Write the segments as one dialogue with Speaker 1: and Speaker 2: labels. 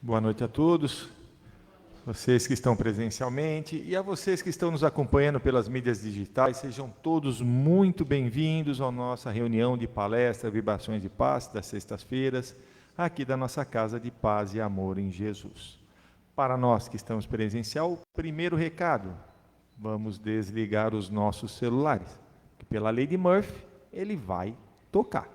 Speaker 1: Boa noite a todos, vocês que estão presencialmente e a vocês que estão nos acompanhando pelas mídias digitais, sejam todos muito bem-vindos à nossa reunião de palestra Vibrações de Paz, das sextas-feiras, aqui da nossa Casa de Paz e Amor em Jesus. Para nós que estamos presencial, primeiro recado, vamos desligar os nossos celulares, que pela lei de Murphy, ele vai tocar.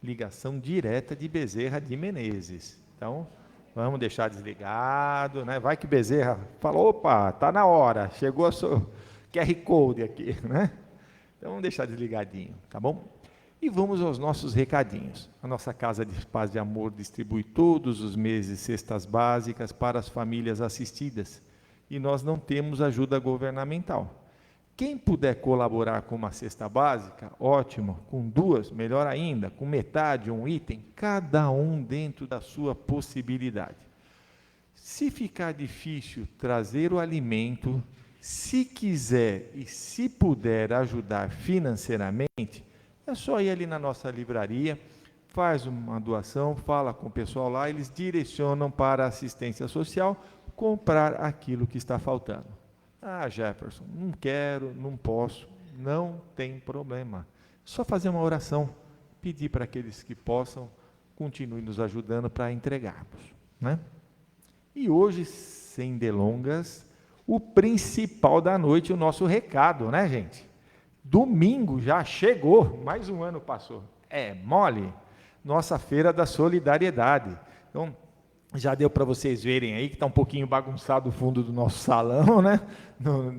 Speaker 1: Ligação direta de Bezerra de Menezes. Então, vamos deixar desligado, né? Vai que Bezerra fala, opa, tá na hora, chegou a sua QR Code aqui, né? Então vamos deixar desligadinho, tá bom? E vamos aos nossos recadinhos. A nossa Casa de Paz e Amor distribui todos os meses cestas básicas para as famílias assistidas. E nós não temos ajuda governamental. Quem puder colaborar com uma cesta básica, ótimo, com duas, melhor ainda, com metade, um item, cada um dentro da sua possibilidade. Se ficar difícil trazer o alimento, se quiser e se puder ajudar financeiramente, é só ir ali na nossa livraria, faz uma doação, fala com o pessoal lá, eles direcionam para a assistência social, comprar aquilo que está faltando. Ah, Jefferson, não quero, não posso, não tem problema. Só fazer uma oração, pedir para aqueles que possam, continuem nos ajudando para entregarmos, né? E hoje, sem delongas, o principal da noite, o nosso recado, né, gente? Domingo já chegou, mais um ano passou. É mole, nossa Feira da Solidariedade. Então, já deu para vocês verem aí que está um pouquinho bagunçado o fundo do nosso salão, né?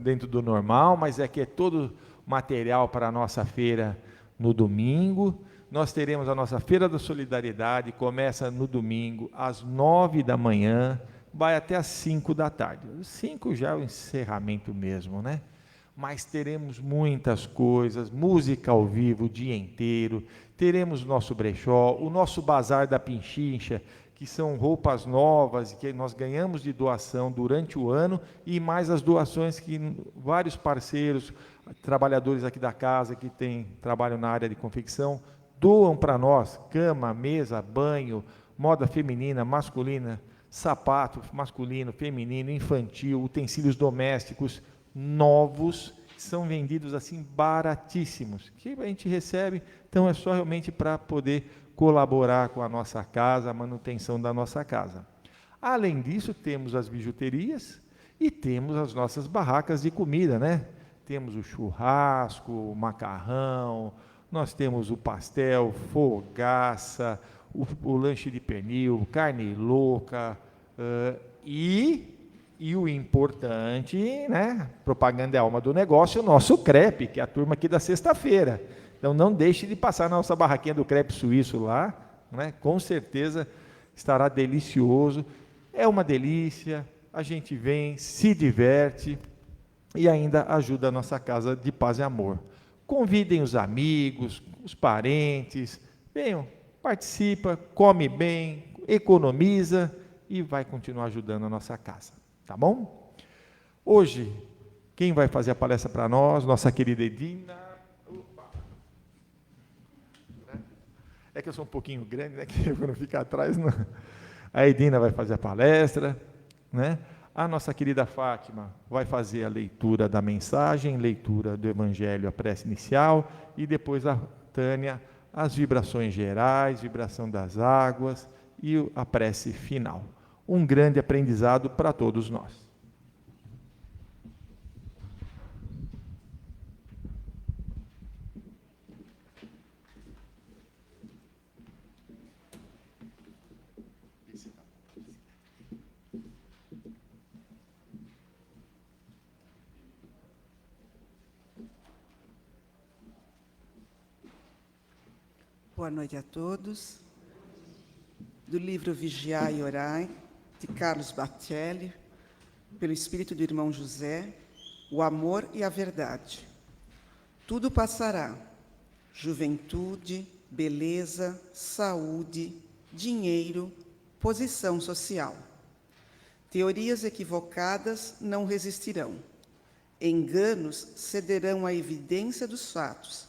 Speaker 1: Dentro do normal, mas é que é todo material para a nossa feira no domingo. Nós teremos a nossa Feira da Solidariedade, começa no domingo, às 9 da manhã, vai até às 5 da tarde. 5 já é o encerramento mesmo, né? Mas teremos muitas coisas, música ao vivo o dia inteiro, teremos o nosso brechó, o nosso bazar da Pinchincha, que são roupas novas que nós ganhamos de doação durante o ano, e mais as doações que vários parceiros, trabalhadores aqui da casa, que trabalham na área de confecção, doam para nós, cama, mesa, banho, moda feminina, masculina, sapato masculino, feminino, infantil, utensílios domésticos, novos, que são vendidos assim baratíssimos, que a gente recebe, então é só realmente para poder colaborar com a nossa casa, a manutenção da nossa casa. Além disso, temos as bijuterias e temos as nossas barracas de comida, né? Temos o churrasco, o macarrão, nós temos o pastel, fogaça, o lanche de pernil, carne louca, e o importante, né? Propaganda é a alma do negócio, o nosso crepe, que é a turma aqui da sexta-feira. Então, não deixe de passar na nossa barraquinha do crepe suíço lá, né? Com certeza estará delicioso. É uma delícia, a gente vem, se diverte e ainda ajuda a nossa Casa de Paz e Amor. Convidem os amigos, os parentes, venham, participa, come bem, economiza e vai continuar ajudando a nossa casa, tá bom? Hoje, quem vai fazer a palestra para nós? Nossa querida Edina. É que eu sou um pouquinho grande, né? Que quando fica atrás, não. A Edina vai fazer a palestra, né? A nossa querida Fátima vai fazer a leitura da mensagem, leitura do Evangelho, a prece inicial, e depois a Tânia, as vibrações gerais, vibração das águas e a prece final. Um grande aprendizado para todos nós.
Speaker 2: Boa noite a todos. Do livro Vigiai e Orai, de Carlos Batelli, pelo Espírito do Irmão José, o amor e a verdade. Tudo passará: juventude, beleza, saúde, dinheiro, posição social. Teorias equivocadas não resistirão. Enganos cederão à evidência dos fatos.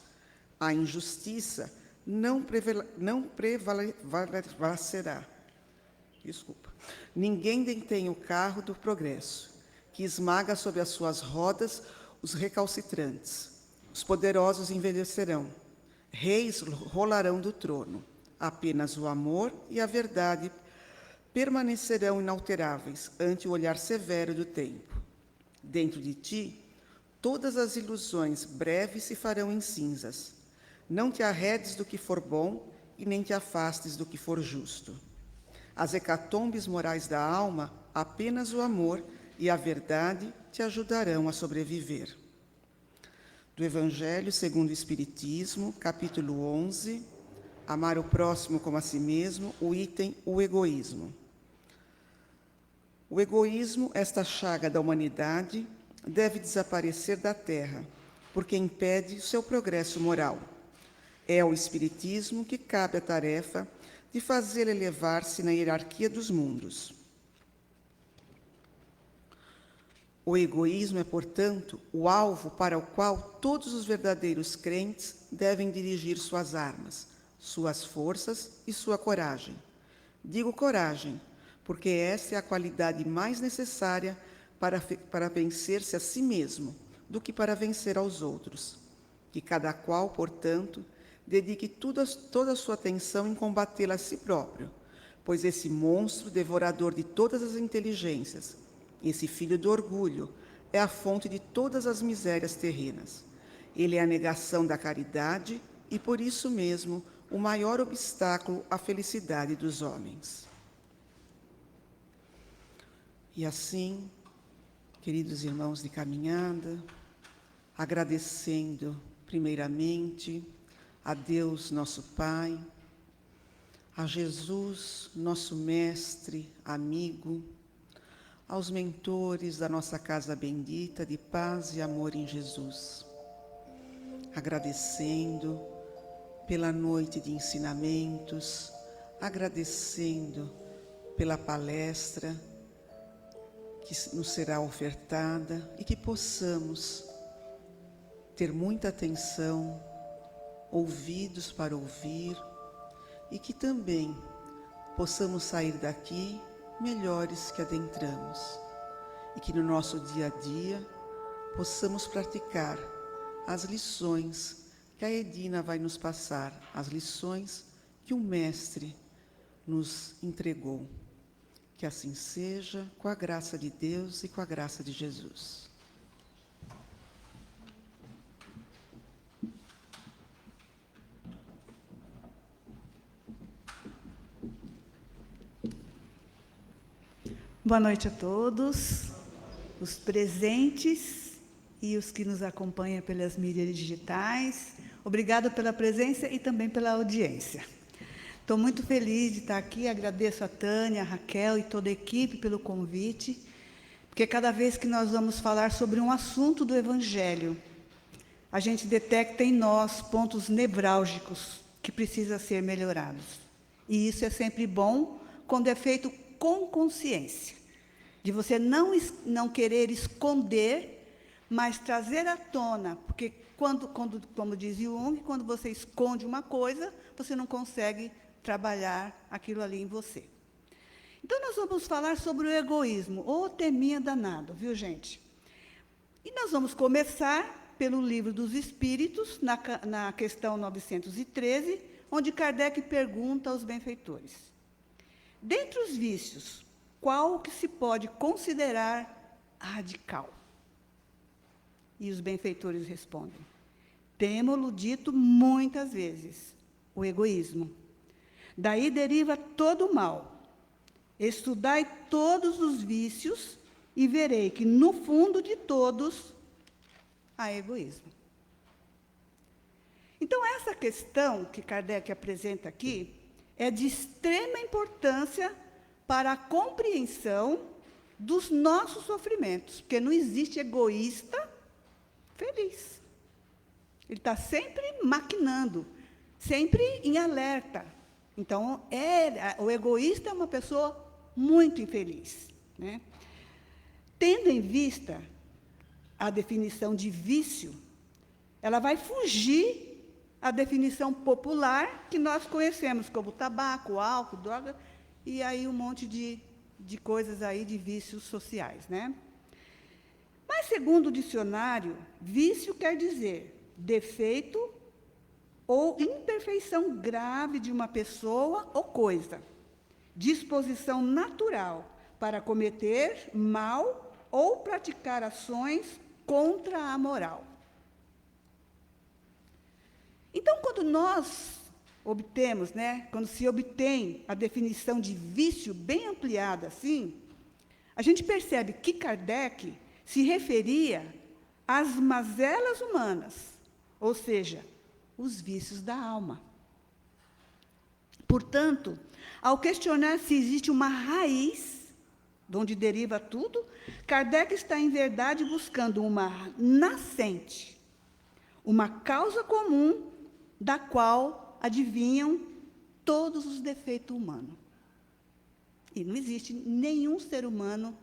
Speaker 2: A injustiça não prevalecerá. Ninguém detém o carro do progresso, que esmaga sob as suas rodas os recalcitrantes. Os poderosos envelhecerão, reis rolarão do trono. Apenas o amor e a verdade permanecerão inalteráveis ante o olhar severo do tempo. Dentro de ti, todas as ilusões breves se farão em cinzas. Não te arredes do que for bom e nem te afastes do que for justo. As hecatombes morais da alma, apenas o amor e a verdade te ajudarão a sobreviver. Do Evangelho segundo o Espiritismo, capítulo 11, amar o próximo como a si mesmo, o item, o egoísmo. O egoísmo, esta chaga da humanidade, deve desaparecer da Terra, porque impede o seu progresso moral. É ao Espiritismo que cabe a tarefa de fazê-lo elevar-se na hierarquia dos mundos. O egoísmo é, portanto, o alvo para o qual todos os verdadeiros crentes devem dirigir suas armas, suas forças e sua coragem. Digo coragem, porque essa é a qualidade mais necessária para vencer-se a si mesmo, do que para vencer aos outros. Que cada qual, portanto, dedique toda a sua atenção em combatê-la a si próprio, pois esse monstro devorador de todas as inteligências, esse filho do orgulho, é a fonte de todas as misérias terrenas. Ele é a negação da caridade e, por isso mesmo, o maior obstáculo à felicidade dos homens. E assim, queridos irmãos de caminhada, agradecendo primeiramente a Deus, nosso Pai, a Jesus, nosso mestre, amigo, aos mentores da nossa casa bendita de paz e amor em Jesus. Agradecendo pela noite de ensinamentos, agradecendo pela palestra que nos será ofertada e que possamos ter muita atenção, ouvidos para ouvir, e que também possamos sair daqui melhores que adentramos, e que no nosso dia a dia possamos praticar as lições que a Edina vai nos passar, as lições que o Mestre nos entregou. Que assim seja, com a graça de Deus e com a graça de Jesus.
Speaker 3: Boa noite a todos, os presentes e os que nos acompanham pelas mídias digitais. Obrigada pela presença e também pela audiência. Estou muito feliz de estar aqui, agradeço a Tânia, a Raquel e toda a equipe pelo convite, porque cada vez que nós vamos falar sobre um assunto do Evangelho, a gente detecta em nós pontos nevrálgicos que precisam ser melhorados. E isso é sempre bom quando é feito com consciência, de você não querer esconder, mas trazer à tona, porque como diz Jung, quando você esconde uma coisa, você não consegue trabalhar aquilo ali em você. Então, nós vamos falar sobre o egoísmo, ô teminha danado, viu, gente? E nós vamos começar pelo Livro dos Espíritos, na questão 913, onde Kardec pergunta aos benfeitores: dentre os vícios, qual que se pode considerar radical? E os benfeitores respondem: temo-lo dito muitas vezes, o egoísmo. Daí deriva todo o mal. Estudai todos os vícios e verei que, no fundo de todos, há egoísmo. Então, essa questão que Kardec apresenta aqui é de extrema importância para a compreensão dos nossos sofrimentos, porque não existe egoísta feliz. Ele está sempre maquinando, sempre em alerta. Então, o egoísta é uma pessoa muito infeliz, né? Tendo em vista a definição de vício, ela vai fugir à definição popular que nós conhecemos como tabaco, álcool, droga, e aí um monte de coisas aí, de vícios sociais, né? Mas, segundo o dicionário, vício quer dizer defeito ou imperfeição grave de uma pessoa ou coisa, disposição natural para cometer mal ou praticar ações contra a moral. Então, quando nós obtemos, né, quando se obtém a definição de vício bem ampliada assim, a gente percebe que Kardec se referia às mazelas humanas, ou seja, os vícios da alma. Portanto, ao questionar se existe uma raiz, de onde deriva tudo, Kardec está, em verdade, buscando uma nascente, uma causa comum da qual adivinham todos os defeitos humanos. E não existe nenhum ser humano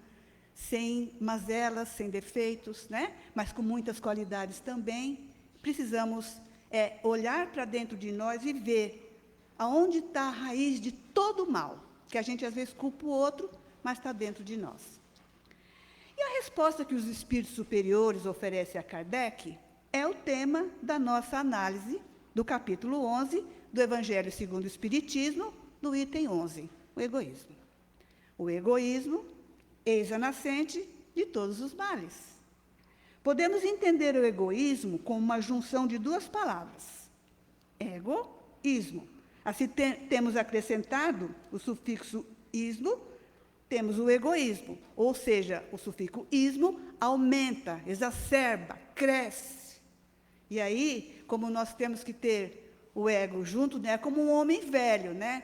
Speaker 3: sem mazelas, sem defeitos, né? Mas com muitas qualidades também. Precisamos olhar para dentro de nós e ver aonde está a raiz de todo o mal, que a gente às vezes culpa o outro, mas está dentro de nós. E a resposta que os espíritos superiores oferecem a Kardec é o tema da nossa análise do capítulo 11 do Evangelho segundo o Espiritismo, do item 11, o egoísmo. O egoísmo, eis a nascente de todos os males. Podemos entender o egoísmo como uma junção de duas palavras, ego-ismo. Assim, temos acrescentado o sufixo ismo, temos o egoísmo, ou seja, o sufixo ismo aumenta, exacerba, cresce. E aí, como nós temos que ter o ego junto, né, como um homem velho, né,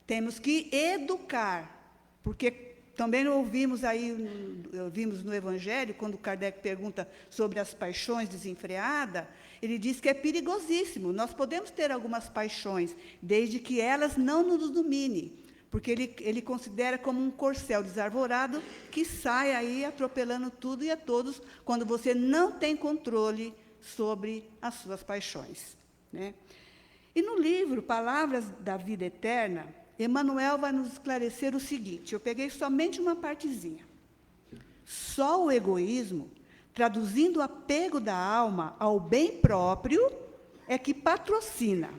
Speaker 3: temos que educar, porque também ouvimos no Evangelho, quando Kardec pergunta sobre as paixões desenfreadas, ele diz que é perigosíssimo. Nós podemos ter algumas paixões, desde que elas não nos dominem, porque ele considera como um corcel desarvorado que sai aí atropelando tudo e a todos, quando você não tem controle sobre as suas paixões, né? E no livro Palavras da Vida Eterna, Emmanuel vai nos esclarecer o seguinte, eu peguei somente uma partezinha. Só o egoísmo, traduzindo o apego da alma ao bem próprio, é que patrocina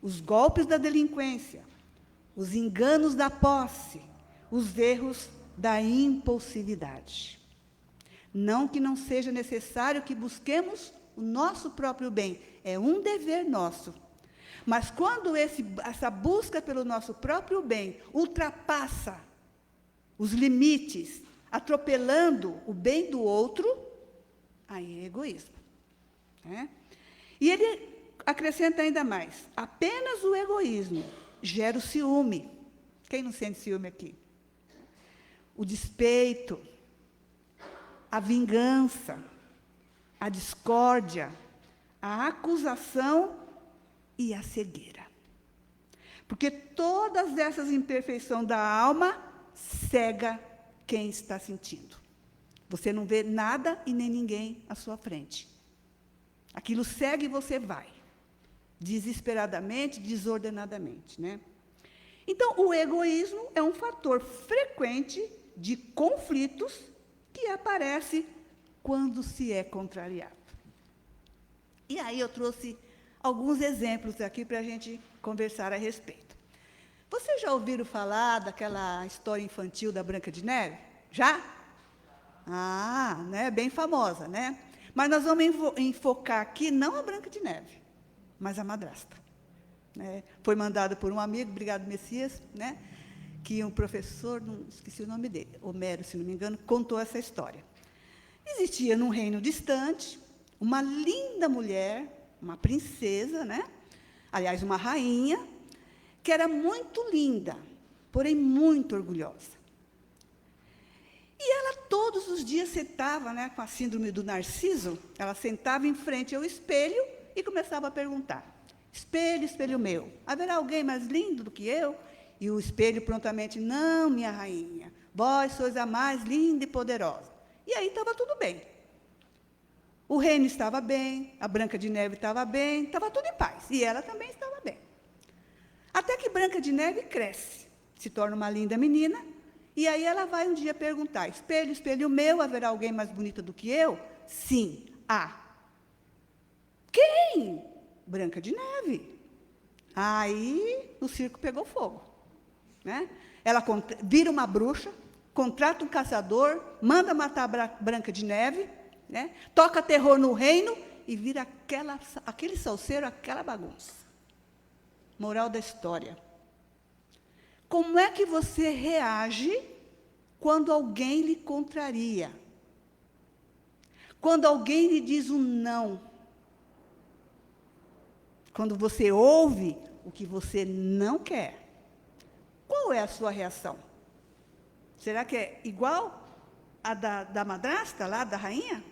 Speaker 3: os golpes da delinquência, os enganos da posse, os erros da impulsividade. Não que não seja necessário que busquemos o nosso próprio bem, é um dever nosso. Mas quando essa busca pelo nosso próprio bem ultrapassa os limites, atropelando o bem do outro, aí é egoísmo, né? E ele acrescenta ainda mais, apenas o egoísmo gera o ciúme. Quem não sente ciúme aqui? O despeito, a vingança, a discórdia, a acusação e a cegueira. Porque todas essas imperfeições da alma cega quem está sentindo. Você não vê nada e nem ninguém à sua frente. Aquilo cega e você vai, desesperadamente, desordenadamente, né? Então, o egoísmo é um fator frequente de conflitos que aparece quando se é contrariado. E aí eu trouxe alguns exemplos aqui para a gente conversar a respeito. Vocês já ouviram falar daquela história infantil da Branca de Neve? Já? Ah, né? Bem famosa, né? Mas nós vamos enfocar aqui não a Branca de Neve, mas a madrasta. Né? Foi mandada por um amigo, Obrigado Messias, né? Que um professor, não esqueci o nome dele, Homero, se não me engano, contou essa história. Existia num reino distante uma linda mulher, uma princesa, né? Aliás, uma rainha, que era muito linda, porém muito orgulhosa. E ela todos os dias sentava, né, com a síndrome do Narciso, ela sentava em frente ao espelho e começava a perguntar, espelho, espelho meu, haverá alguém mais lindo do que eu? E o espelho prontamente, não, minha rainha, vós sois a mais linda e poderosa. E aí estava tudo bem. O reino estava bem, a Branca de Neve estava bem, estava tudo em paz. E ela também estava bem. Até que Branca de Neve cresce, se torna uma linda menina, e aí ela vai um dia perguntar: espelho, espelho meu, haverá alguém mais bonita do que eu? Sim, há. Quem? Branca de Neve. Aí o circo pegou fogo, né? Ela vira uma bruxa, contrata um caçador, manda matar a Branca de Neve, né? Toca terror no reino e vira aquele salseiro, aquela bagunça. Moral da história. Como é que você reage quando alguém lhe contraria? Quando alguém lhe diz um não? Quando você ouve o que você não quer? Qual é a sua reação? Será que é igual a da madrasta lá, da rainha?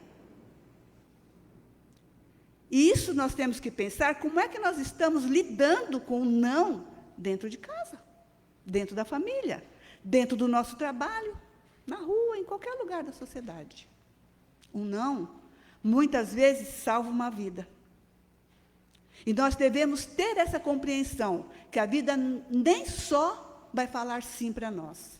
Speaker 3: E isso nós temos que pensar, como é que nós estamos lidando com o não dentro de casa, dentro da família, dentro do nosso trabalho, na rua, em qualquer lugar da sociedade. O não, muitas vezes, salva uma vida. E nós devemos ter essa compreensão, que a vida nem só vai falar sim para nós.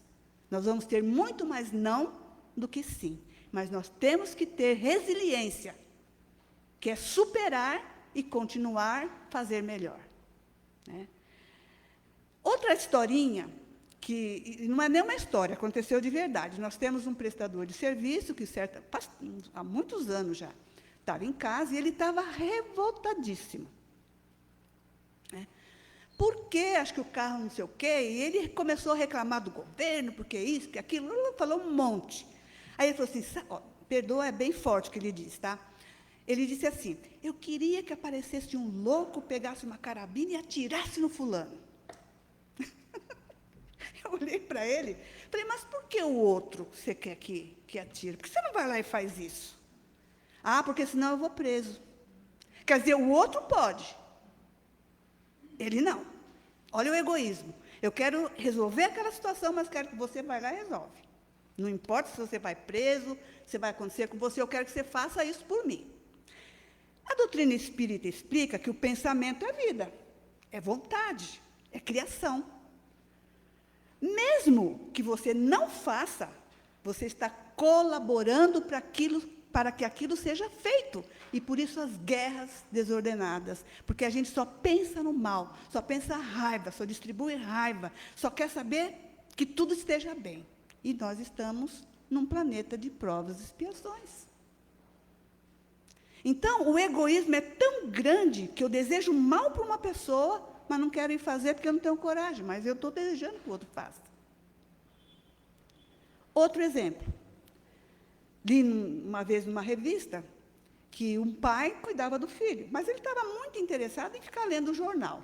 Speaker 3: Nós vamos ter muito mais não do que sim. Mas nós temos que ter resiliência, que é superar e continuar a fazer melhor, né? Outra historinha, que não é nem uma história, aconteceu de verdade. Nós temos um prestador de serviço, que há muitos anos já, estava em casa e ele estava revoltadíssimo. Porque acho que o carro não sei o quê, e ele começou a reclamar do governo, porque isso, que aquilo, falou um monte. Aí ele falou assim, perdoa, é bem forte o que ele disse, tá? Ele disse assim: eu queria que aparecesse um louco, pegasse uma carabina e atirasse no fulano. Eu olhei para ele, falei, mas por que o outro você quer que atire? Por que você não vai lá e faz isso? Ah, porque senão eu vou preso. Quer dizer, o outro pode. Ele não. Olha o egoísmo. Eu quero resolver aquela situação, mas quero que você vá lá e resolve. Não importa se você vai preso, se vai acontecer com você, eu quero que você faça isso por mim. A doutrina espírita explica que o pensamento é vida, é vontade, é criação. Mesmo que você não faça, você está colaborando para que aquilo seja feito. E por isso as guerras desordenadas, porque a gente só pensa no mal, só pensa raiva, só distribui raiva, só quer saber que tudo esteja bem. E nós estamos num planeta de provas e expiações. Então, o egoísmo é tão grande que eu desejo mal para uma pessoa, mas não quero ir fazer porque eu não tenho coragem, mas eu estou desejando que o outro faça. Outro exemplo. Li uma vez numa revista que um pai cuidava do filho, mas ele estava muito interessado em ficar lendo o jornal.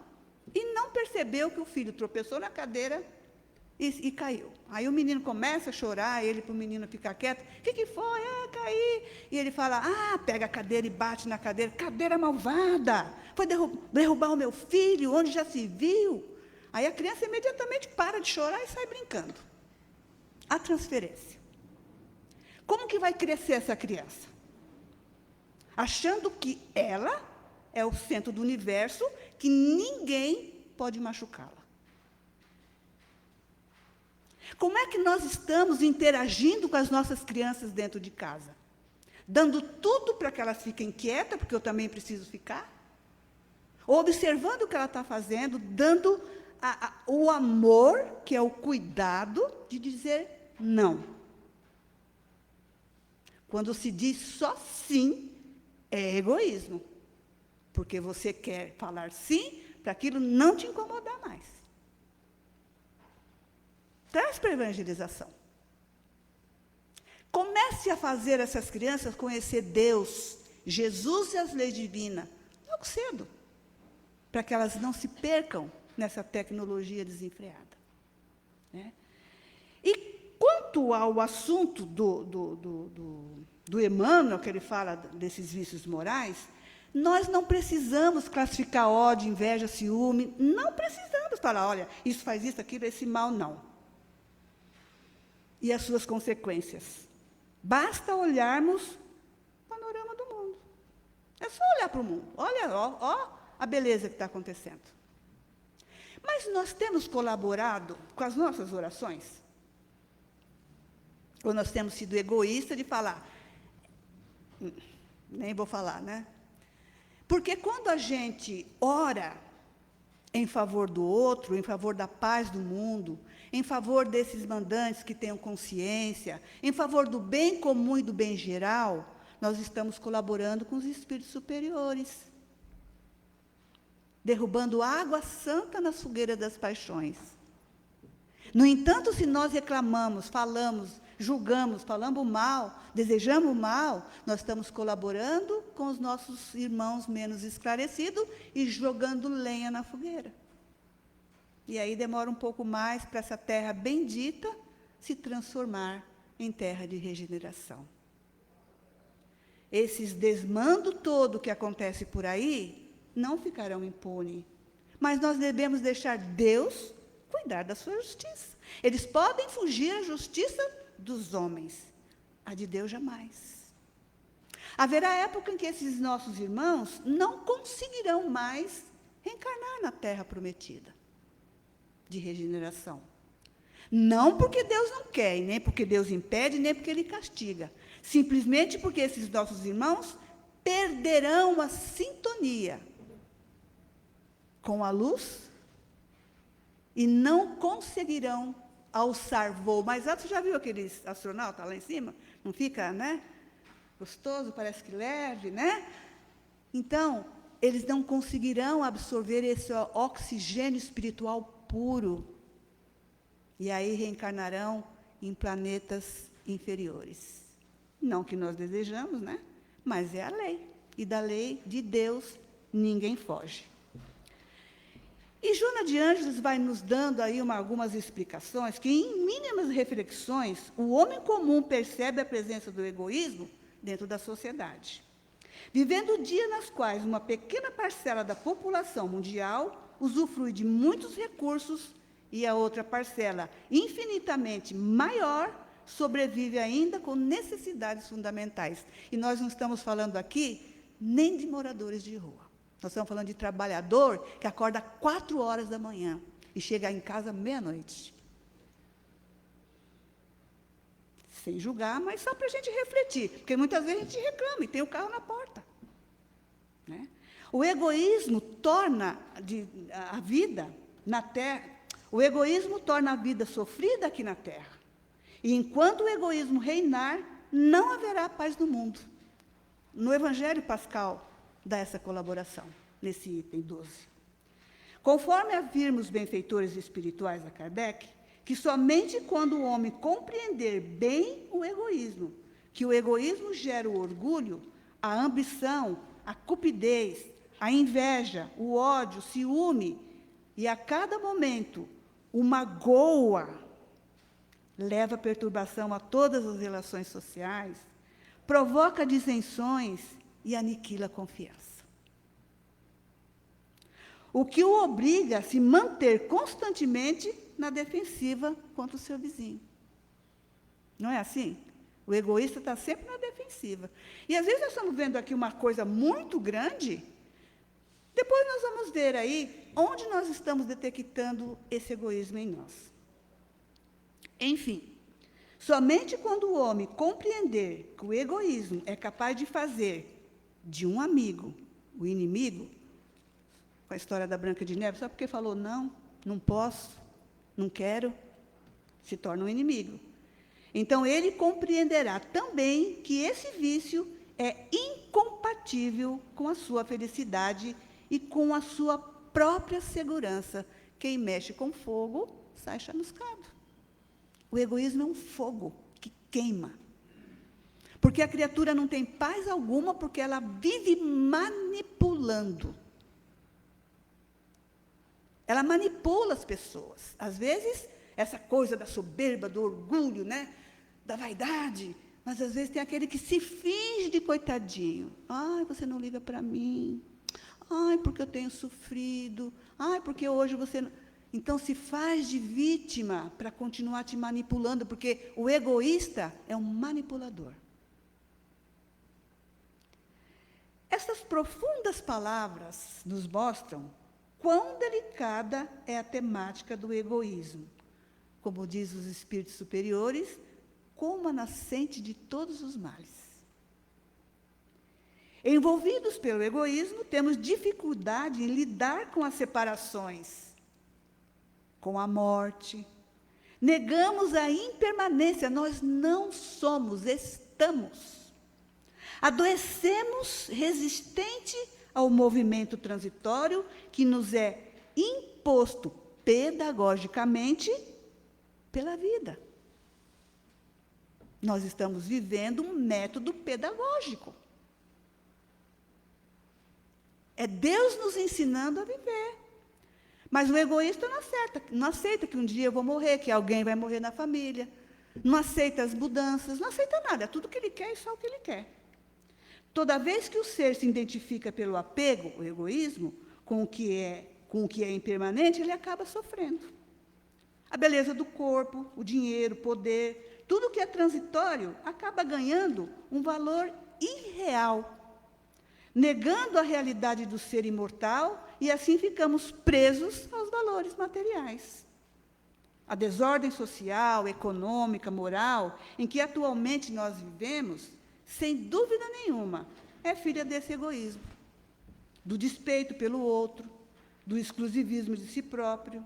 Speaker 3: E não percebeu que o filho tropeçou na cadeira e caiu. Aí o menino começa a chorar, ele para o menino ficar quieto. O que foi? Ah, caí. E ele fala, pega a cadeira e bate na cadeira. Cadeira malvada! Foi derrubar o meu filho, onde já se viu. Aí a criança imediatamente para de chorar e sai brincando. A transferência. Como que vai crescer essa criança? Achando que ela é o centro do universo, que ninguém pode machucá-la. Como é que nós estamos interagindo com as nossas crianças dentro de casa? Dando tudo para que elas fiquem quietas, porque eu também preciso ficar? Ou observando o que ela está fazendo, dando o amor, que é o cuidado de dizer não. Quando se diz só sim, é egoísmo. Porque você quer falar sim para aquilo não te incomodar mais. Traz para a evangelização. Comece a fazer essas crianças conhecer Deus, Jesus e as leis divinas, logo cedo, para que elas não se percam nessa tecnologia desenfreada. Né? E quanto ao assunto do Emmanuel, que ele fala desses vícios morais, nós não precisamos classificar ódio, inveja, ciúme, não precisamos falar, olha, isso faz isso, aquilo, esse mal, não. E as suas consequências. Basta olharmos o panorama do mundo. É só olhar para o mundo. Olha, ó a beleza que está acontecendo. Mas nós temos colaborado com as nossas orações? Ou nós temos sido egoístas de falar? Nem vou falar, né? Porque quando a gente ora em favor do outro, em favor da paz do mundo, em favor desses mandantes que tenham consciência, em favor do bem comum e do bem geral, nós estamos colaborando com os espíritos superiores, derrubando água santa nas fogueiras das paixões. No entanto, se nós reclamamos, falamos, julgamos, falamos mal, desejamos mal, nós estamos colaborando com os nossos irmãos menos esclarecidos e jogando lenha na fogueira. E aí demora um pouco mais para essa terra bendita se transformar em terra de regeneração. Esses desmandos todo que acontece por aí não ficarão impunes, mas nós devemos deixar Deus cuidar da sua justiça. Eles podem fugir à justiça dos homens, a de Deus jamais. Haverá época em que esses nossos irmãos não conseguirão mais reencarnar na terra prometida de regeneração. Não porque Deus não quer, nem porque Deus impede, nem porque Ele castiga. Simplesmente porque esses nossos irmãos perderão a sintonia com a luz e não conseguirão alçar voo. Mas antes, já viu aqueles astronautas lá em cima? Não fica, né? Gostoso, parece que leve, né? Então, eles não conseguirão absorver esse oxigênio espiritual puro. E aí reencarnarão em planetas inferiores. Não que nós desejamos, né? Mas é a lei. E da lei de Deus, ninguém foge. E Joana de Ângeles vai nos dando aí algumas explicações que, em mínimas reflexões, o homem comum percebe a presença do egoísmo dentro da sociedade. Vivendo dias nas quais uma pequena parcela da população mundial usufrui de muitos recursos e a outra parcela, infinitamente maior, sobrevive ainda com necessidades fundamentais. E nós não estamos falando aqui nem de moradores de rua. Nós estamos falando de trabalhador que acorda 4 horas da manhã e chega em casa meia-noite. Sem julgar, mas só para a gente refletir. Porque muitas vezes a gente reclama e tem o carro na porta. Né? O egoísmo torna a vida na terra, o egoísmo torna a vida sofrida aqui na terra. E enquanto o egoísmo reinar, não haverá paz no mundo. No Evangelho Pascal dá essa colaboração, nesse item 12. Conforme afirma os benfeitores espirituais a Kardec, que somente quando o homem compreender bem o egoísmo, que o egoísmo gera o orgulho, a ambição, a cupidez, a inveja, o ódio, o ciúme, e a cada momento uma goa leva perturbação a todas as relações sociais, provoca dissensões e aniquila a confiança. O que o obriga a se manter constantemente na defensiva contra o seu vizinho. Não é assim? O egoísta está sempre na defensiva. E às vezes nós estamos vendo aqui uma coisa muito grande, depois nós vamos ver aí onde nós estamos detectando esse egoísmo em nós. Enfim, somente quando o homem compreender que o egoísmo é capaz de fazer de um amigo o inimigo, com a história da Branca de Neve, só porque falou não, não posso, não quero, se torna um inimigo. Então, ele compreenderá também que esse vício é incompatível com a sua felicidade e com a sua própria segurança. Quem mexe com fogo, sai chamuscado. O egoísmo é um fogo que queima. Porque a criatura não tem paz alguma, porque ela vive manipulando. Ela manipula as pessoas. Às vezes, essa coisa da soberba, do orgulho, né? Da vaidade. Mas, às vezes, tem aquele que se finge de coitadinho. Ai, você não liga para mim. Ai, porque eu tenho sofrido. Ai, porque hoje você... não... Então, se faz de vítima para continuar te manipulando, porque o egoísta é um manipulador. Essas profundas palavras nos mostram quão delicada é a temática do egoísmo. Como diz os espíritos superiores, como a nascente de todos os males. Envolvidos pelo egoísmo, temos dificuldade em lidar com as separações, com a morte. Negamos a impermanência, nós não somos, estamos. Adoecemos resistente ao movimento transitório que nos é imposto pedagogicamente pela vida. Nós estamos vivendo um método pedagógico. É Deus nos ensinando a viver. Mas o egoísta não aceita que um dia eu vou morrer, que alguém vai morrer na família. Não aceita as mudanças, não aceita nada. É tudo que ele quer e só o que ele quer. Toda vez que o ser se identifica pelo apego, o egoísmo, com o que é impermanente, ele acaba sofrendo. A beleza do corpo, o dinheiro, o poder, tudo que é transitório acaba ganhando um valor irreal, negando a realidade do ser imortal, e assim ficamos presos aos valores materiais. A desordem social, econômica, moral, em que atualmente nós vivemos, sem dúvida nenhuma, é filha desse egoísmo, do despeito pelo outro, do exclusivismo de si próprio.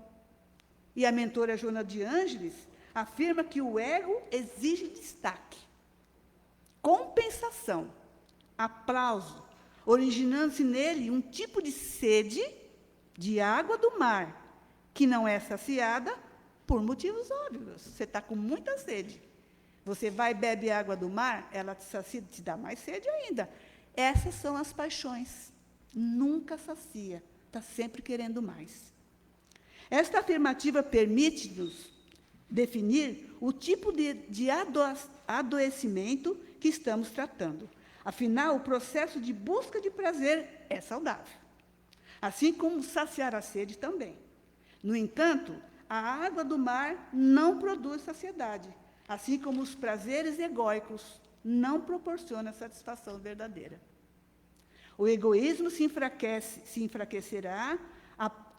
Speaker 3: E a mentora Joana de Ângeles afirma que o ego exige destaque, compensação, aplauso, originando-se nele um tipo de sede de água do mar, que não é saciada por motivos óbvios. Você está com muita sede. Você vai e bebe água do mar, ela te sacia, te dá mais sede ainda. Essas são as paixões. Nunca sacia, está sempre querendo mais. Esta afirmativa permite-nos definir o tipo de adoecimento que estamos tratando. Afinal, o processo de busca de prazer é saudável, assim como saciar a sede também. No entanto, a água do mar não produz saciedade, assim como os prazeres egóicos não proporcionam satisfação verdadeira. O egoísmo se enfraquecerá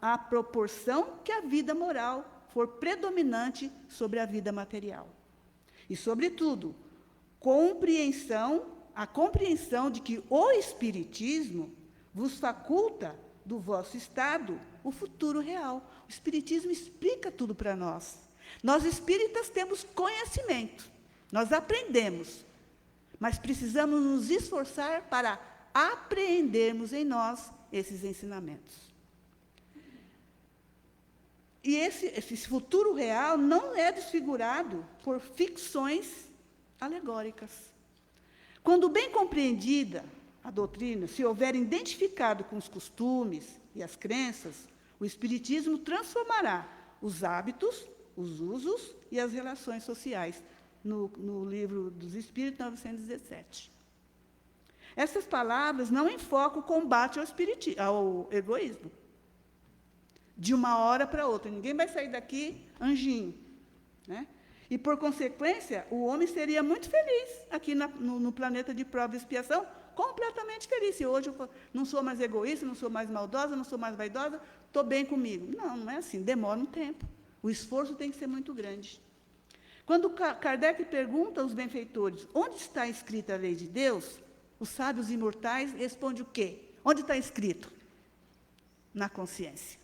Speaker 3: à proporção que a vida moral for predominante sobre a vida material. E, sobretudo, a compreensão de que o Espiritismo vos faculta do vosso estado o futuro real. O Espiritismo explica tudo para nós. Nós espíritas temos conhecimento, nós aprendemos, mas precisamos nos esforçar para apreendermos em nós esses ensinamentos. E esse futuro real não é desfigurado por ficções alegóricas. Quando bem compreendida a doutrina, se houver identificado com os costumes e as crenças, o Espiritismo transformará os hábitos, os usos e as relações sociais, no Livro dos Espíritos, 917. Essas palavras não enfocam o combate ao egoísmo, de uma hora para outra. Ninguém vai sair daqui anjinho, né? E, por consequência, o homem seria muito feliz aqui no planeta de prova e expiação, completamente feliz. Se hoje eu não sou mais egoísta, não sou mais maldosa, não sou mais vaidosa, estou bem comigo. Não, não é assim, demora um tempo. O esforço tem que ser muito grande. Quando Kardec pergunta aos benfeitores onde está escrita a lei de Deus, os sábios imortais respondem o quê? Onde está escrito? Na consciência.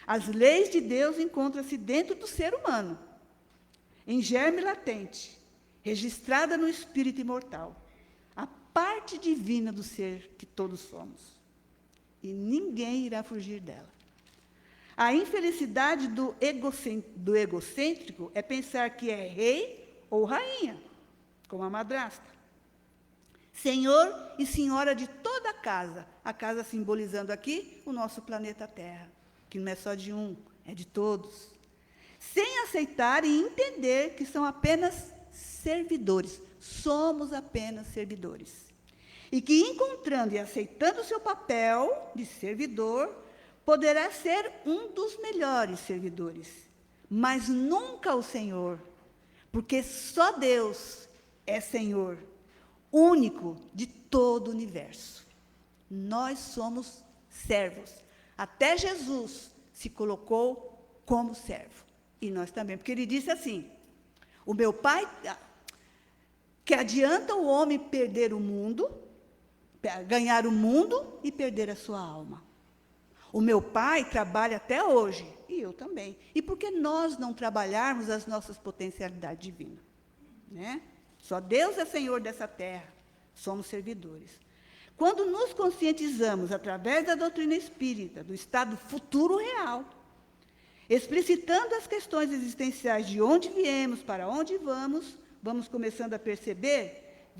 Speaker 3: As leis de Deus encontram-se dentro do ser humano, em germe latente, registrada no espírito imortal, a parte divina do ser que todos somos. E ninguém irá fugir dela. A infelicidade do egocêntrico é pensar que é rei ou rainha, como a madrasta. Senhor e senhora de toda a casa simbolizando aqui o nosso planeta Terra, que não é só de um, é de todos. Sem aceitar e entender que são apenas servidores. Somos apenas servidores. E que, encontrando e aceitando o seu papel de servidor, poderá ser um dos melhores servidores, mas nunca o Senhor, porque só Deus é Senhor, único de todo o universo. Nós somos servos, Até Jesus se colocou como servo. E nós também, porque ele disse assim, o meu Pai, que adianta o homem perder o mundo, ganhar o mundo e perder a sua alma. O meu Pai trabalha até hoje, e eu também. E por que nós não trabalharmos as nossas potencialidades divinas? Né? Só Deus é Senhor dessa terra, somos servidores. Quando nos conscientizamos, através da doutrina espírita, do estado futuro real, explicitando as questões existenciais de onde viemos, para onde vamos, vamos começando a perceber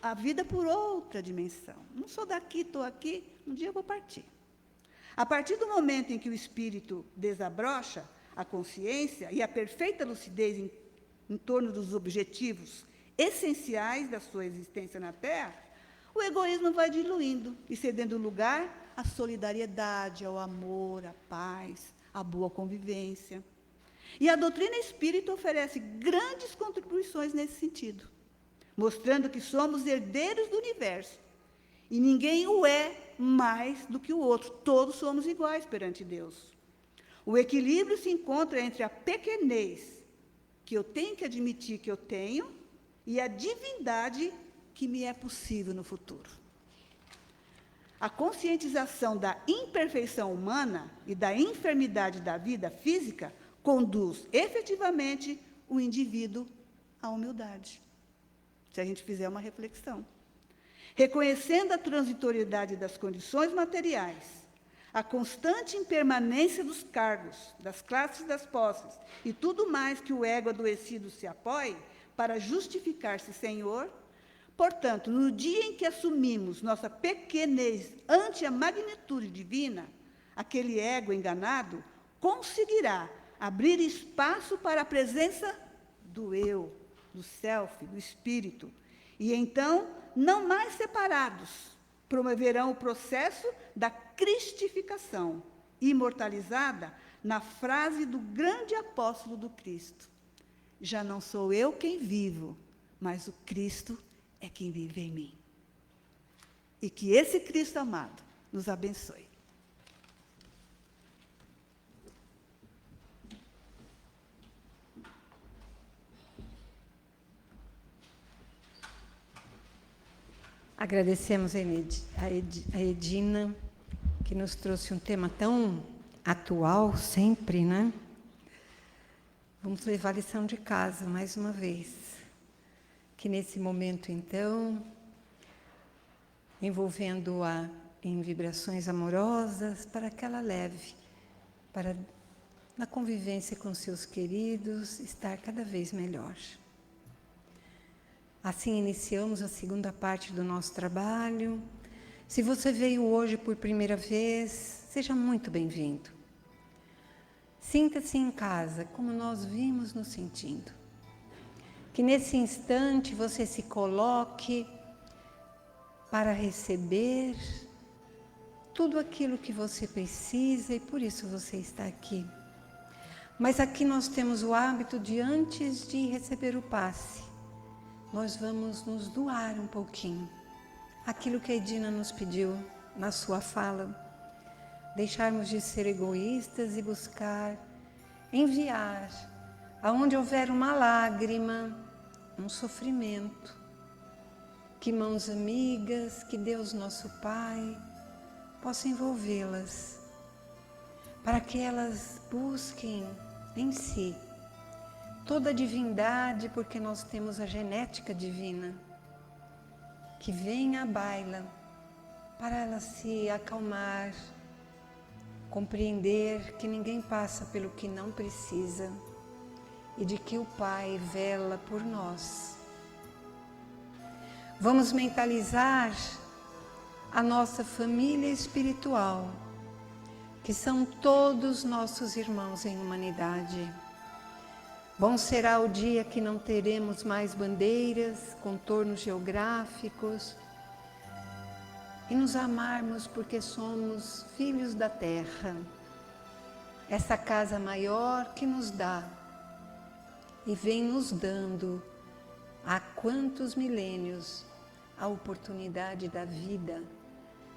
Speaker 3: a vida por outra dimensão. Não sou daqui, estou aqui, um dia eu vou partir. A partir do momento em que o espírito desabrocha a consciência e a perfeita lucidez em torno dos objetivos essenciais da sua existência na Terra, o egoísmo vai diluindo e cedendo lugar à solidariedade, ao amor, à paz, à boa convivência. E a doutrina espírita oferece grandes contribuições nesse sentido, mostrando que somos herdeiros do universo e ninguém o é mais do que o outro. Todos somos iguais perante Deus. O equilíbrio se encontra entre a pequenez que eu tenho que admitir que eu tenho e a divindade que me é possível no futuro. A conscientização da imperfeição humana e da enfermidade da vida física conduz efetivamente o indivíduo à humildade, se a gente fizer uma reflexão. Reconhecendo a transitoriedade das condições materiais, a constante impermanência dos cargos, das classes das posses e tudo mais que o ego adoecido se apoie para justificar-se senhor, portanto, no dia em que assumimos nossa pequenez ante a magnitude divina, aquele ego enganado conseguirá abrir espaço para a presença do eu, do self, do espírito, e então, não mais separados, promoverão o processo da cristificação, imortalizada na frase do grande apóstolo do Cristo: já não sou eu quem vivo, mas o Cristo é quem vive em mim. E que esse Cristo amado nos abençoe.
Speaker 4: Agradecemos a Edina, que nos trouxe um tema tão atual sempre, né? Vamos levar a lição de casa mais uma vez. Que nesse momento, então, envolvendo-a em vibrações amorosas, para que ela leve, para, na convivência com seus queridos, estar cada vez melhor. Assim iniciamos a segunda parte do nosso trabalho. Se você veio hoje por primeira vez, seja muito bem-vindo. Sinta-se em casa, como nós vimos nos sentindo. Que nesse instante você se coloque para receber tudo aquilo que você precisa e por isso você está aqui. Mas aqui nós temos o hábito de, antes de receber o passe, nós vamos nos doar um pouquinho. Aquilo que a Edina nos pediu na sua fala. Deixarmos de ser egoístas e buscar enviar, aonde houver uma lágrima, um sofrimento, que mãos amigas, que Deus nosso Pai possa envolvê-las, para que elas busquem em si toda a divindade, porque nós temos a genética divina, que venha à baila, para ela se acalmar, compreender que ninguém passa pelo que não precisa e de que o Pai vela por nós. Vamos mentalizar a nossa família espiritual, que são todos nossos irmãos em humanidade. Bom será o dia que não teremos mais bandeiras, contornos geográficos, e nos amarmos porque somos filhos da terra, essa casa maior que nos dá e vem nos dando há quantos milênios a oportunidade da vida,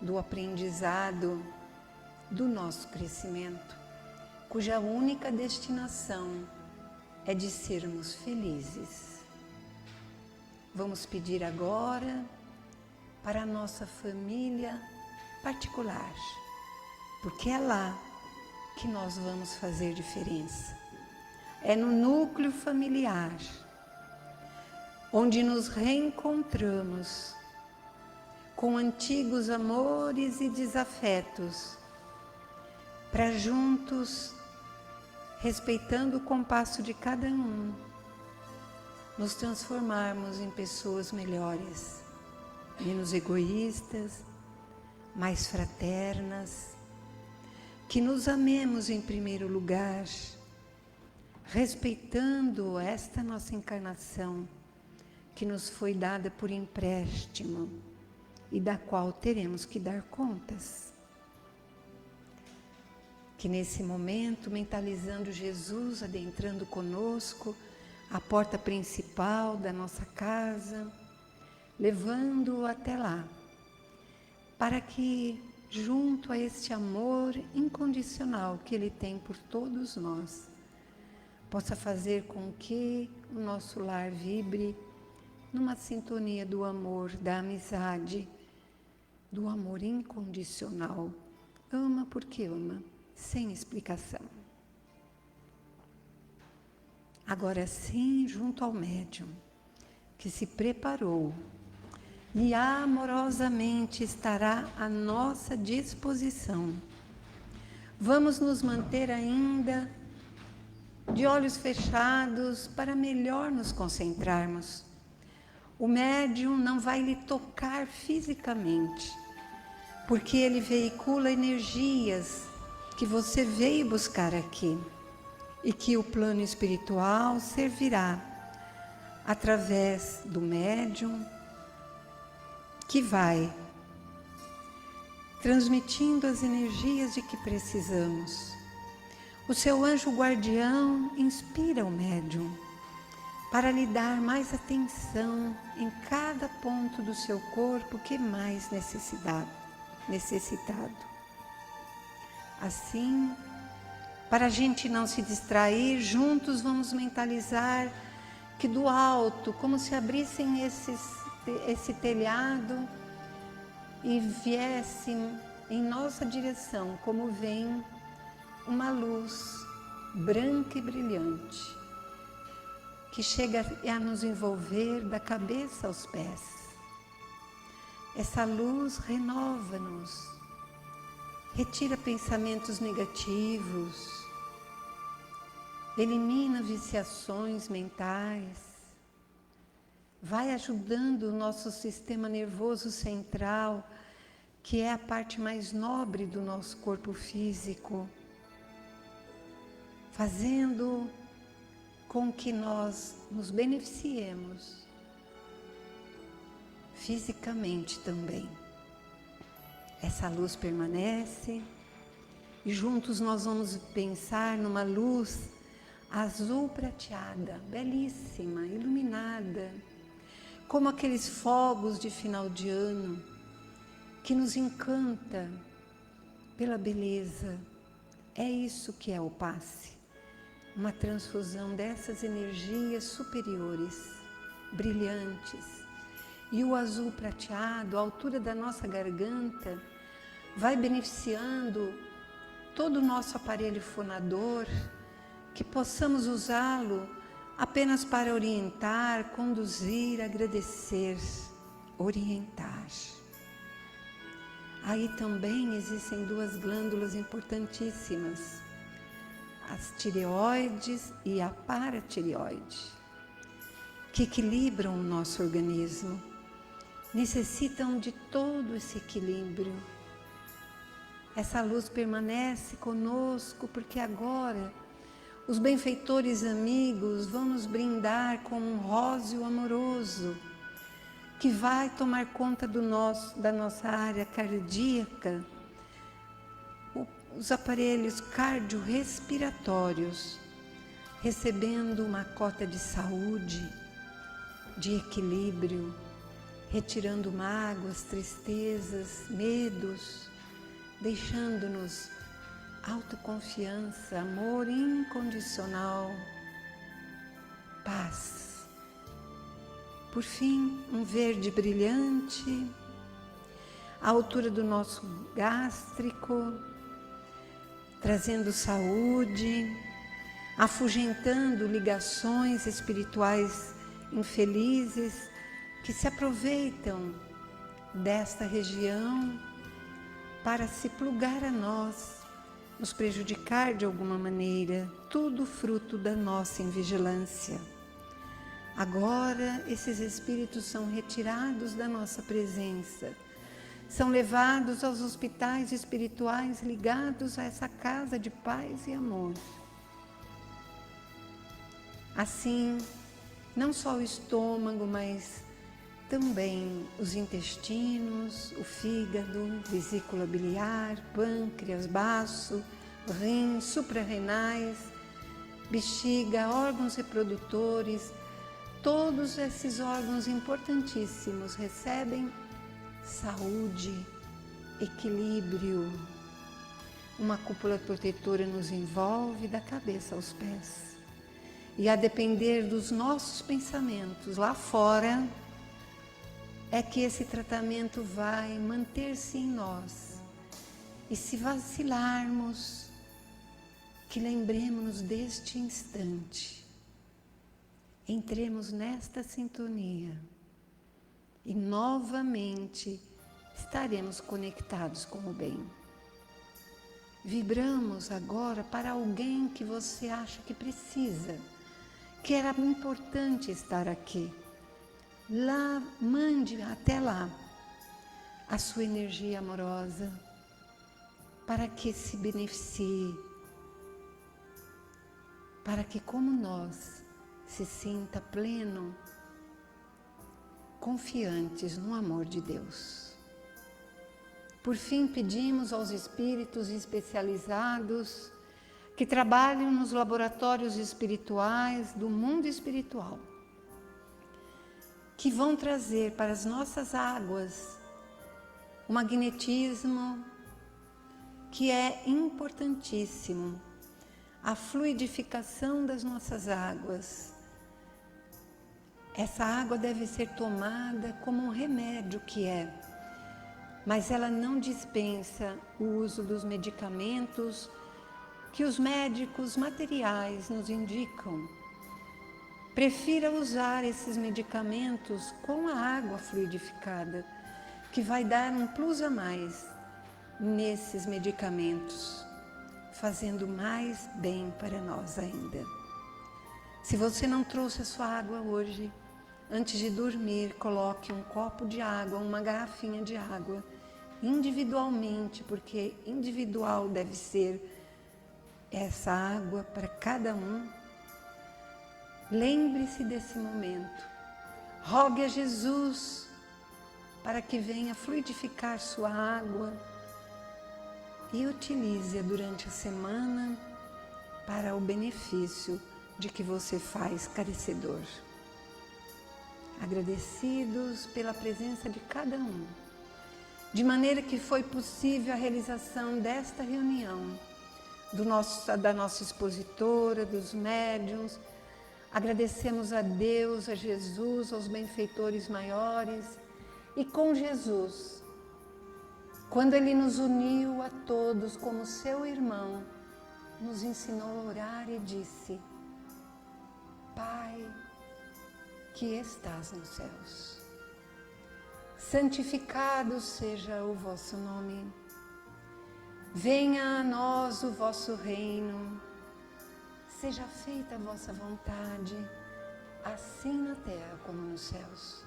Speaker 4: do aprendizado do nosso crescimento, cuja única destinação é de sermos felizes. Vamos pedir agora para a nossa família particular, porque é lá que nós vamos fazer diferença. É no núcleo familiar, onde nos reencontramos com antigos amores e desafetos, para juntos, respeitando o compasso de cada um, nos transformarmos em pessoas melhores, menos egoístas, mais fraternas, que nos amemos em primeiro lugar, respeitando esta nossa encarnação, que nos foi dada por empréstimo e da qual teremos que dar contas. Que nesse momento, mentalizando Jesus adentrando conosco a porta principal da nossa casa, levando-o até lá, para que, junto a este amor incondicional que Ele tem por todos nós, possa fazer com que o nosso lar vibre numa sintonia do amor, da amizade, do amor incondicional. Ama porque ama, sem explicação. Agora sim, junto ao médium, que se preparou e amorosamente estará à nossa disposição. Vamos nos manter ainda de olhos fechados para melhor nos concentrarmos. O médium não vai lhe tocar fisicamente, porque ele veicula energias que você veio buscar aqui e que o plano espiritual servirá através do médium, que vai transmitindo as energias de que precisamos. O seu anjo guardião inspira o médium para lhe dar mais atenção em cada ponto do seu corpo que mais necessitado. Assim, para a gente não se distrair, juntos vamos mentalizar que do alto, como se abrissem esse telhado e viesse em nossa direção, como vem uma luz branca e brilhante, que chega a nos envolver da cabeça aos pés. Essa luz renova-nos, retira pensamentos negativos, elimina viciações mentais, vai ajudando o nosso sistema nervoso central, que é a parte mais nobre do nosso corpo físico, fazendo com que nós nos beneficiemos fisicamente também. Essa luz permanece e juntos nós vamos pensar numa luz azul prateada, belíssima, iluminada, como aqueles fogos de final de ano, que nos encanta pela beleza. É isso que é o passe, uma transfusão dessas energias superiores, brilhantes. E o azul prateado, à altura da nossa garganta, vai beneficiando todo o nosso aparelho fonador, que possamos usá-lo apenas para orientar, conduzir, agradecer, orientar. Aí também existem duas glândulas importantíssimas, as tireoides e a paratireoide, que equilibram o nosso organismo, necessitam de todo esse equilíbrio. Essa luz permanece conosco porque agora os benfeitores amigos vão nos brindar com um róseo amoroso que vai tomar conta da nossa área cardíaca, os aparelhos cardiorrespiratórios, recebendo uma cota de saúde, de equilíbrio, retirando mágoas, tristezas, medos, deixando-nos autoconfiança, amor incondicional, paz. Por fim, um verde brilhante, à altura do nosso gástrico, trazendo saúde, afugentando ligações espirituais infelizes que se aproveitam desta região para se plugar a nós, nos prejudicar de alguma maneira, tudo fruto da nossa invigilância. Agora, esses espíritos são retirados da nossa presença, são levados aos hospitais espirituais ligados a essa casa de paz e amor. Assim, não só o estômago, mas também os intestinos, o fígado, vesícula biliar, pâncreas, baço, rins, suprarrenais, bexiga, órgãos reprodutores, todos esses órgãos importantíssimos recebem saúde, equilíbrio. Uma cúpula protetora nos envolve da cabeça aos pés. E a depender dos nossos pensamentos lá fora, é que esse tratamento vai manter-se em nós. E se vacilarmos, que lembremos-nos deste instante. Entremos nesta sintonia e novamente estaremos conectados com o bem. Vibramos agora para alguém que você acha que precisa, que era importante estar aqui. Lá, mande até lá a sua energia amorosa para que se beneficie, para que, como nós, se sinta pleno, confiantes no amor de Deus. Por fim, pedimos aos espíritos especializados que trabalham nos laboratórios espirituais do mundo espiritual, que vão trazer para as nossas águas o magnetismo que é importantíssimo, a fluidificação das nossas águas. Essa água deve ser tomada como um remédio que é, mas ela não dispensa o uso dos medicamentos que os médicos materiais nos indicam. Prefira usar esses medicamentos com a água fluidificada, que vai dar um plus a mais nesses medicamentos, fazendo mais bem para nós ainda. Se você não trouxe a sua água hoje, antes de dormir, coloque um copo de água, uma garrafinha de água, individualmente, porque individual deve ser essa água para cada um. Lembre-se desse momento. Rogue a Jesus para que venha fluidificar sua água e utilize-a durante a semana para o benefício de que você faz carecedor. Agradecidos pela presença de cada um, de maneira que foi possível a realização desta reunião, da nossa expositora, dos médiuns. Agradecemos a Deus, a Jesus, aos benfeitores maiores e com Jesus, quando Ele nos uniu a todos como seu irmão, nos ensinou a orar e disse: Pai, que estás nos céus, santificado seja o vosso nome, venha a nós o vosso reino, seja feita a vossa vontade, assim na terra como nos céus.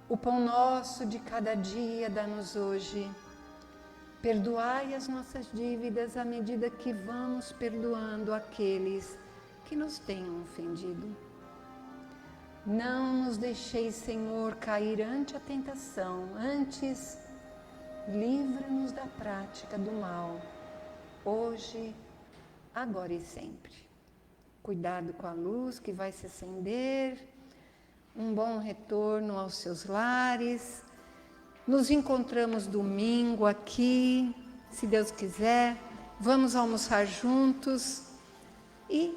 Speaker 4: O pão nosso de cada dia dá-nos hoje. Perdoai as nossas dívidas à medida que vamos perdoando aqueles que nos tenham ofendido. Não nos deixeis, Senhor, cair ante a tentação, antes livra-nos da prática do mal, hoje, agora e sempre. Cuidado com a luz que vai se acender, um bom retorno aos seus lares. Nos encontramos domingo aqui, se Deus quiser. Vamos almoçar juntos e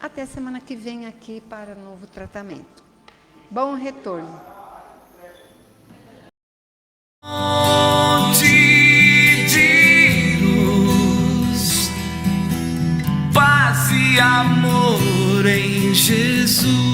Speaker 4: até semana que vem aqui para novo tratamento. Bom retorno.
Speaker 5: De luz, paz e amor em Jesus.